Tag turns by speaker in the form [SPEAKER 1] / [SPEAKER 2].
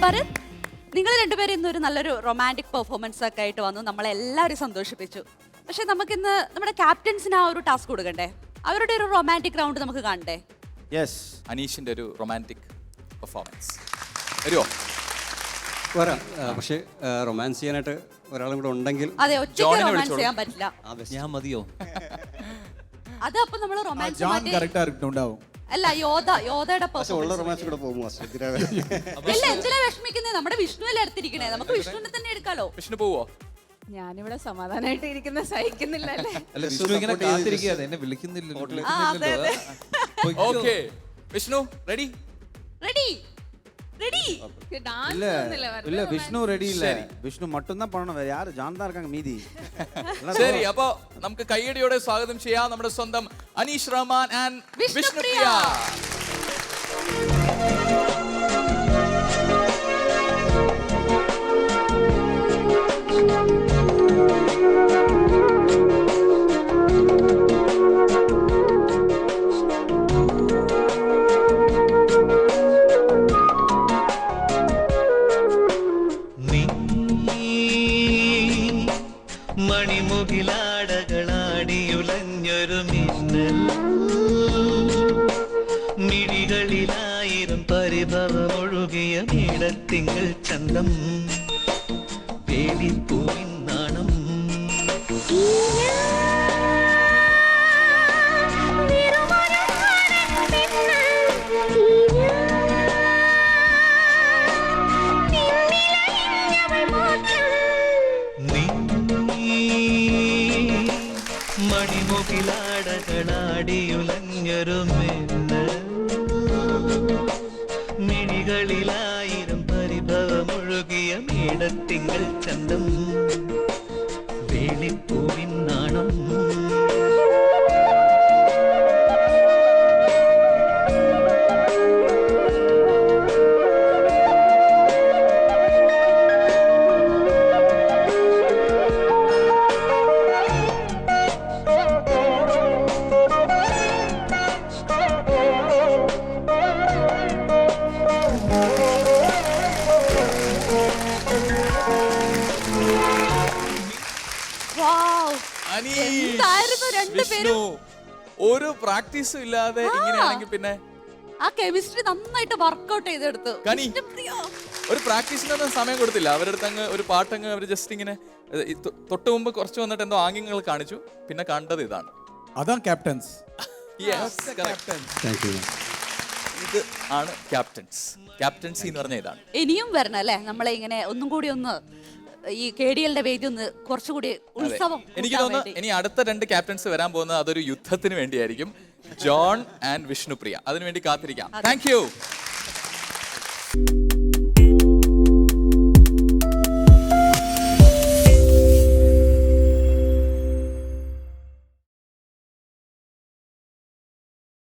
[SPEAKER 1] ഭരത്, നിങ്ങൾ രണ്ടുപേരും ഇന്നൊരു നല്ലൊരു റൊമാൻറ്റിക് പെർഫോമൻസ് ഒക്കെ ആയിട്ട് വന്നു, നമ്മളെല്ലാവരും സന്തോഷിപ്പിച്ചു. പക്ഷെ നമുക്കിന്ന് നമ്മുടെ ക്യാപ്റ്റൻസിന് ആ ഒരു ടാസ്ക് കൊടുക്കണ്ടേ? അവരുടെ ഒരു റൊമാൻറ്റിക് റൗണ്ട് നമുക്ക് കാണണ്ടേ?
[SPEAKER 2] യെസ്,
[SPEAKER 3] അനീഷിന്റെ ഒരു റൊമാൻറ്റിക് പെർഫോമൻസ് വരുമോ?
[SPEAKER 4] വരാം. പക്ഷേ റൊമാൻസ് ചെയ്യാനായിട്ട് ഒരാളും കൂടെ ഉണ്ടെങ്കിൽ
[SPEAKER 1] അതെ, ഒറ്റയ്ക്ക് റൊമാൻസ് ചെയ്യാൻ പറ്റില്ല.
[SPEAKER 3] ഞാൻ മതിയോ?
[SPEAKER 1] അത് അപ്പൊ നമ്മൾ റൊമാൻസ്
[SPEAKER 2] ഉണ്ടാവും.
[SPEAKER 1] അല്ല, യോധയുടെ
[SPEAKER 4] ഉള്ള റൊമാൻസ് കൂടെ പോകുമോ?
[SPEAKER 1] ഇല്ല, എന്തിനാ വിഷമിക്കുന്നത്? നമ്മുടെ വിഷ്ണുവല്ലേ എടുത്തിരിക്കണേ, നമുക്ക് വിഷ്ണുവിനെ തന്നെ എടുക്കാലോ.
[SPEAKER 3] വിഷ്ണു പോവോ?
[SPEAKER 5] ഞാനിവിടെ സമാധാനമായിട്ട് ഇരിക്കുന്ന സഹിക്കുന്നില്ല അല്ലേ?
[SPEAKER 6] അല്ല, വിഷ്ണു ഇങ്ങനെ കാത്തിരിക്കുകയാണ്, എന്നെ വിളിക്കുന്നില്ലല്ലോ.
[SPEAKER 3] Okay, Vishnu ready?
[SPEAKER 1] Ready ready
[SPEAKER 2] இல்ல விஷ்ணு ரெடி இல்ல, விஷ்ணு மட்டும் தான் பண்ணணும், வேற யாரு ஜான் தான் இருக்காங்க மீதி.
[SPEAKER 3] ശരി, അപ്പോ നമുക്ക് കൈയടിയോടെ സ്വാഗതം ചെയ്യാം നമ്മുടെ സ്വന്തം അനീഷ് റഹ്മാൻ ആൻഡ് വിഷ്ണുപ്രിയ.
[SPEAKER 7] മണിമുകിലാടകളാടിയുലഞ്ഞൊരു മിന്നൽ മിഴികളിലായിരം പരിഭവമൊഴുകിയ നീടത്തിങ്കൾ ചന്തം പേടിപ്പൂവിൻ നാണം മണിമുകിലാടകളാടിയുലഞ്ഞൊരു മിന്നൽ മിഴികളിലായിരം പരിഭവമൊഴുകിയ മേടത്തിങ്കൾ ചന്തം വേളിപ്പൂവിൻ നാണം
[SPEAKER 3] ഒരു പ്രാക്ടീസും ഇല്ലാതെ ഇങ്ങനെയാണെങ്കിൽ പിന്നെ
[SPEAKER 1] ആ കെമിസ്ട്രി നന്നായിട്ട് വർക്ക്ഔട്ട് ചെയ്തെടുത്തു.
[SPEAKER 3] ഒരു പ്രാക്ടീസിനൊന്നും സമയം കൊടുത്തില്ല. അവരുടെ അങ്ങ് ഒരു പാട്ടങ്ങ് അവർ ജസ്റ്റ് ഇങ്ങനെ തൊട്ട് മുമ്പ് കുറച്ച് വന്നിട്ട് എന്തോ ആംഗ്യങ്ങൾ കാണിച്ചു, പിന്നെ കണ്ടത് ഇതാണ്.
[SPEAKER 2] അതാണ് ക്യാപ്റ്റൻസ്.
[SPEAKER 3] ഇത് ആണ് ക്യാപ്റ്റൻസ്. ക്യാപ്റ്റൻസി എന്ന് പറഞ്ഞ ഇതാണ്.
[SPEAKER 1] ഇനിയും വരണം അല്ലേ, നമ്മളെ ഇങ്ങനെ ഒന്നും കൂടി ഒന്ന് ഈ KDL വേദി ഒന്ന് കുറച്ചുകൂടി ഉത്സവം.
[SPEAKER 3] എനിക്ക് തോന്നുന്നു ഇനി അടുത്ത 2 ക്യാപ്റ്റൻസ് വരാൻ പോകുന്നത് അതൊരു യുദ്ധത്തിന് വേണ്ടിയായിരിക്കും. ജോൺ ആൻഡ് വിഷ്ണുപ്രിയ, അതിനുവേണ്ടി കാത്തിരിക്കാം. Thank you.